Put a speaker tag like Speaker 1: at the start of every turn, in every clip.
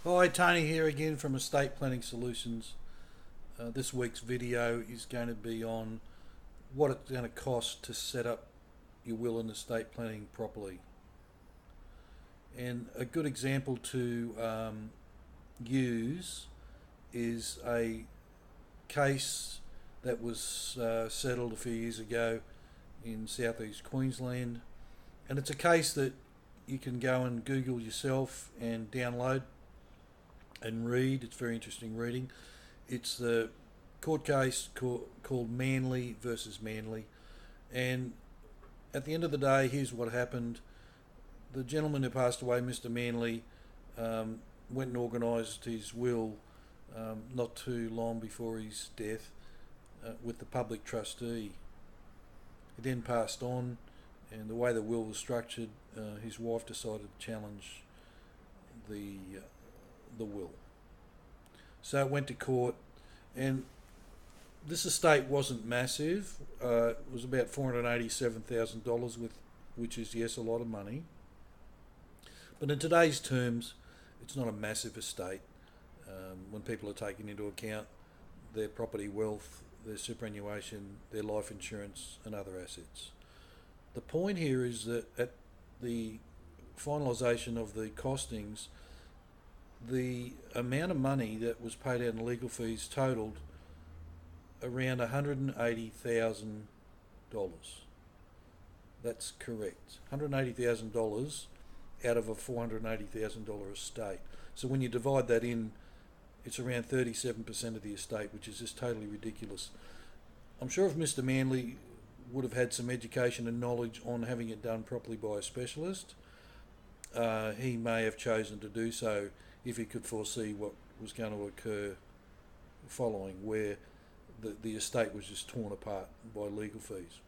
Speaker 1: Hi, Tony here again from Estate Planning Solutions. This week's video is going to be on what it's going to cost to set up your will and estate planning properly. And a good example to use is a case that was settled a few years ago in southeast Queensland. And it's a case that you can go and Google yourself and download and read. It's very interesting reading. It's the court case called Manly versus Manly. And at the end of the day, here's what happened. The gentleman who passed away, Mr. Manly, went and organised his will not too long before his death with the public trustee. He then passed on, and the way the will was structured, his wife decided to challenge the will. So it went to court, and this estate wasn't massive. It was about $487,000, which is, yes, a lot of money. But in today's terms, it's not a massive estate when people are taking into account their property wealth, their superannuation, their life insurance and other assets. The point here is that at the finalisation of the costings, the amount of money that was paid out in legal fees totaled around $180,000. That's correct. $180,000 out of a $480,000 estate. So when you divide that in, it's around 37% of the estate, which is just totally ridiculous. I'm sure if Mr. Manley would have had some education and knowledge on having it done properly by a specialist, he may have chosen to do so if he could foresee what was going to occur following, where the estate was just torn apart by legal fees.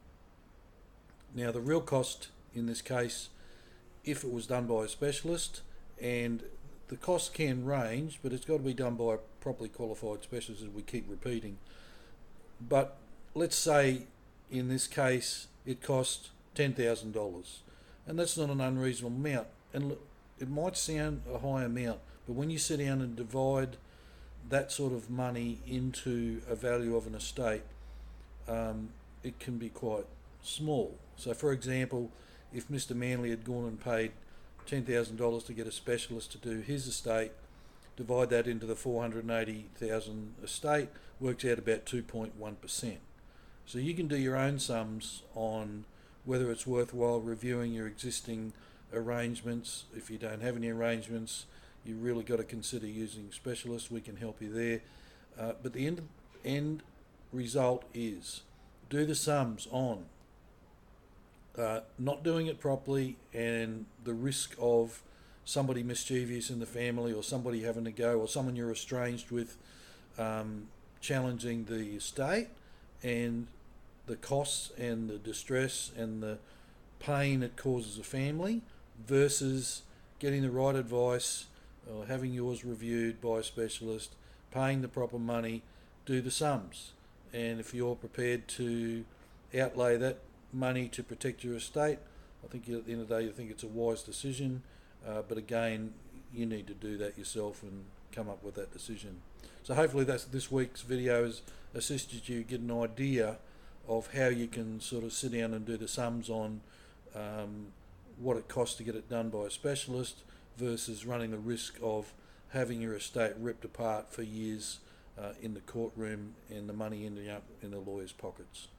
Speaker 1: Now, the real cost in this case, if it was done by a specialist, and the cost can range, but it's got to be done by a properly qualified specialist, as we keep repeating. But let's say in this case it cost $10,000, and that's not an unreasonable amount. And look, it might sound a high amount, but when you sit down and divide that sort of money into a value of an estate, it can be quite small. So, for example, if Mr. Manley had gone and paid $10,000 to get a specialist to do his estate, divide that into the 480,000 estate, works out about 2.1%. So you can do your own sums on whether it's worthwhile reviewing your existing arrangements. If you don't have any arrangements, you really got to consider using specialists. We can help you there. But the end result is do the sums on not doing it properly and the risk of somebody mischievous in the family, or somebody having to go, or someone you're estranged with challenging the estate, and the costs and the distress and the pain it causes a family, versus getting the right advice, or having yours reviewed by a specialist, paying the proper money, do the sums. And if you're prepared to outlay that money to protect your estate, I think at the end of the day you think it's a wise decision, but again, you need to do that yourself and come up with that decision. So hopefully this week's video has assisted you get an idea of how you can sort of sit down and do the sums on what it costs to get it done by a specialist versus running the risk of having your estate ripped apart for years in the courtroom and the money ending up in the lawyer's pockets.